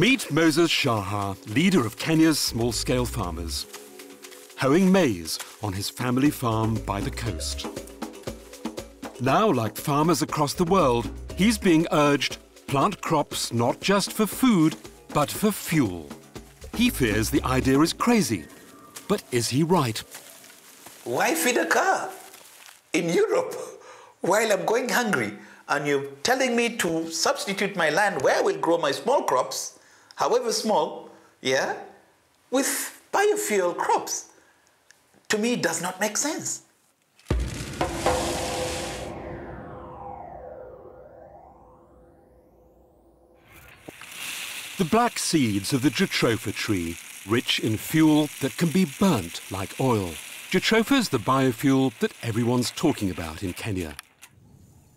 Meet Moses Shaha, leader of Kenya's small-scale farmers, hoeing maize on his family farm by the coast. Now, like farmers across the world, he's being urged plant crops not just for food, but for fuel. He fears the idea is crazy, but is he right? Why feed a car in Europe while I'm going hungry? And you're telling me to substitute my land where I will grow my small crops, however small, yeah, with biofuel crops. To me, it does not make sense. The black seeds of the jatropha tree, rich in fuel that can be burnt like oil. Jatropha's the biofuel that everyone's talking about in Kenya.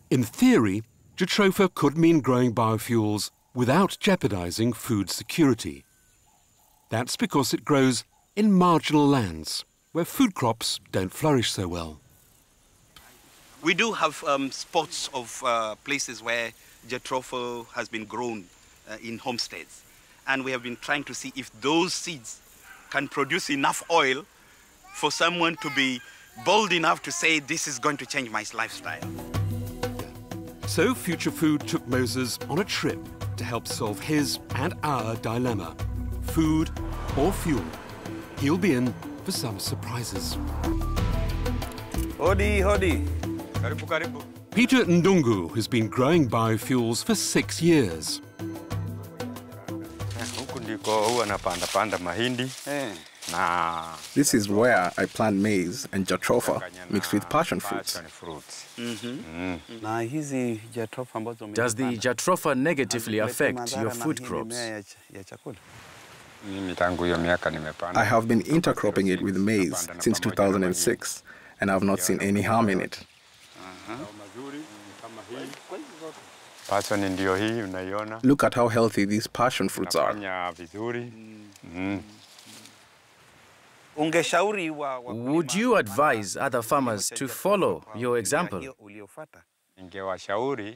In theory, jatropha could mean growing biofuels without jeopardizing food security. That's because it grows in marginal lands where food crops don't flourish so well. We do have spots of places where jatropha has been grown in homesteads. And we have been trying to see if those seeds can produce enough oil for someone to be bold enough to say, this is going to change my lifestyle. So Future Food took Moses on a trip to help solve his and our dilemma. Food or fuel. He'll be in for some surprises. Hodi, hodi. Karibu, karibu. Peter Ndungu has been growing biofuels for 6 years. This is where I plant maize and jatropha mixed with passion fruits. Does the jatropha negatively affect your food crops? I have been intercropping it with maize since 2006, and I have not seen any harm in it. Look at how healthy these passion fruits are. Would you advise other farmers to follow your example?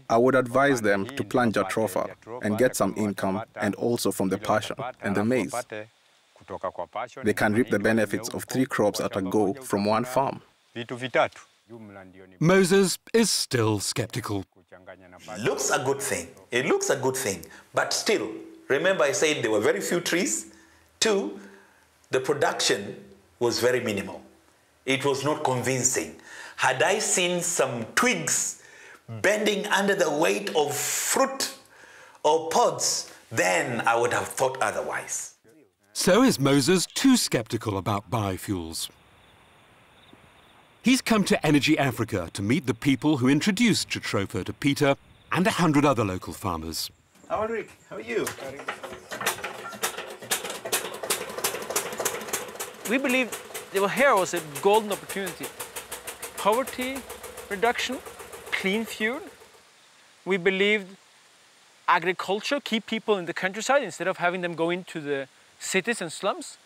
I would advise them to plant jatropha and get some income, and also from the passion and the maize. They can reap the benefits of 3 crops at a go from one farm. Moses is still skeptical. Looks a good thing. It looks a good thing. But still, remember I said there were very few trees. 2, the production was very minimal. It was not convincing. Had I seen some twigs bending under the weight of fruit or pods, then I would have thought otherwise. So is Moses too skeptical about biofuels? He's come to Energy Africa to meet the people who introduced jatropha to Peter and 100 other local farmers. Rick, how are you? We believe here was a golden opportunity. Poverty reduction, clean fuel. We believed agriculture, keep people in the countryside instead of having them go into the cities and slums.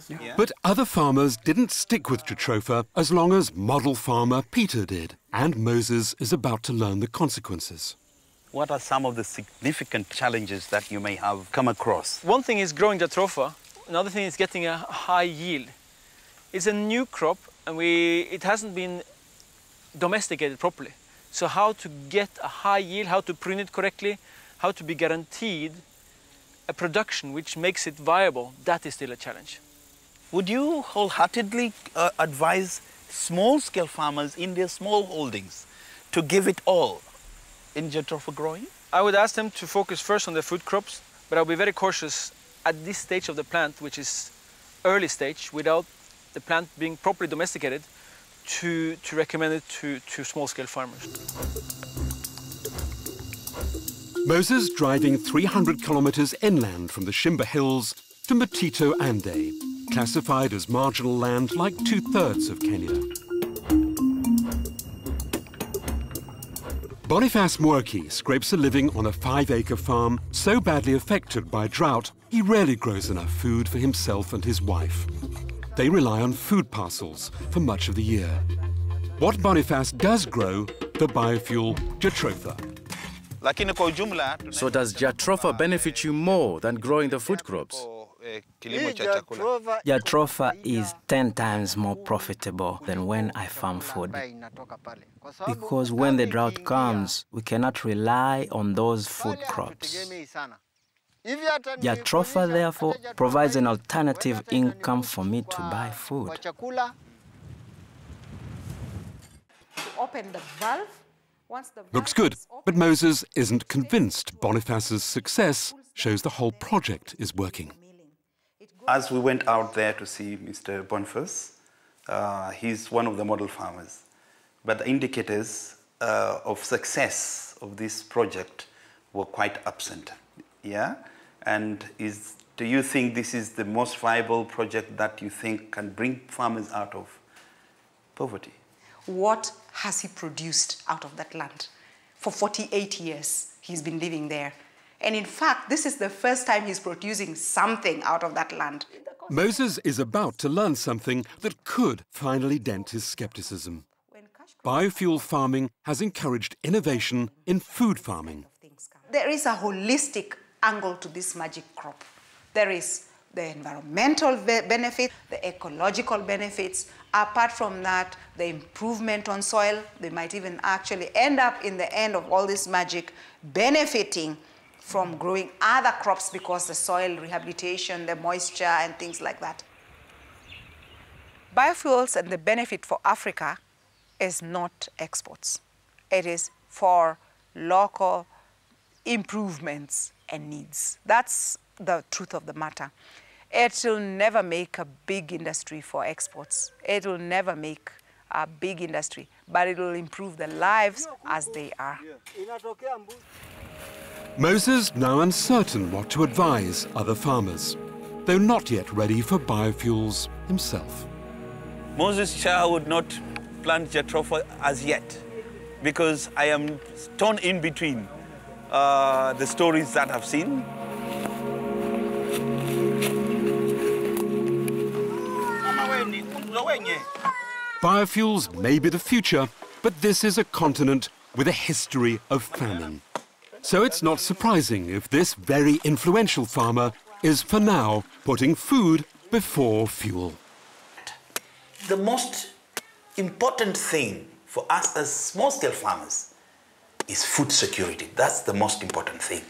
Yeah. But other farmers didn't stick with jatropha as long as model farmer Peter did. And Moses is about to learn the consequences. What are some of the significant challenges that you may have come across? One thing is growing jatropha. Another thing is getting a high yield. It's a new crop, and it hasn't been domesticated properly. So how to get a high yield, how to prune it correctly, how to be guaranteed a production which makes it viable, that is still a challenge. Would you wholeheartedly advise small-scale farmers in their small holdings to give it all in jatropha growing? I would ask them to focus first on their food crops, but I'll be very cautious at this stage of the plant, which is early stage, without the plant being properly domesticated, to recommend it to small-scale farmers. Moses driving 300 kilometers inland from the Shimba Hills to Matito Ande, classified as marginal land like 2/3 of Kenya. Boniface Mwerki scrapes a living on a 5-acre farm so badly affected by drought, he rarely grows enough food for himself and his wife. They rely on food parcels for much of the year. What Boniface does grow, the biofuel jatropha. So does jatropha benefit you more than growing the food crops? Jatropha is 10 times more profitable than when I farm food. Because when the drought comes, we cannot rely on those food crops. Jatropha, therefore, provides an alternative income for me to buy food. Open the valve. Looks good, but Moses isn't convinced Boniface's success shows the whole project is working. As we went out there to see Mr. Boniface, he's one of the model farmers. But the indicators of success of this project were quite absent. Yeah? And do you think this is the most viable project that you think can bring farmers out of poverty? What has he produced out of that land? For 48 years, he's been living there. And in fact, this is the first time he's producing something out of that land. Moses is about to learn something that could finally dent his skepticism. Biofuel farming has encouraged innovation in food farming. There is a holistic angle to this magic crop. There is the environmental benefit, the ecological benefits. Apart from that, the improvement on soil. They might even actually end up in the end of all this magic benefiting from growing other crops because the soil rehabilitation, the moisture and things like that. Biofuels and the benefit for Africa is not exports. It is for local improvements and needs. That's the truth of the matter. It will never make a big industry for exports. It will never make a big industry, but it will improve the lives as they are. Moses now uncertain what to advise other farmers, though not yet ready for biofuels himself. Moses Shaha would not plant jatropha as yet because I am torn in between the stories that I've seen. Biofuels may be the future, but this is a continent with a history of famine. So it's not surprising if this very influential farmer is, for now, putting food before fuel. The most important thing for us as small-scale farmers is food security. That's the most important thing.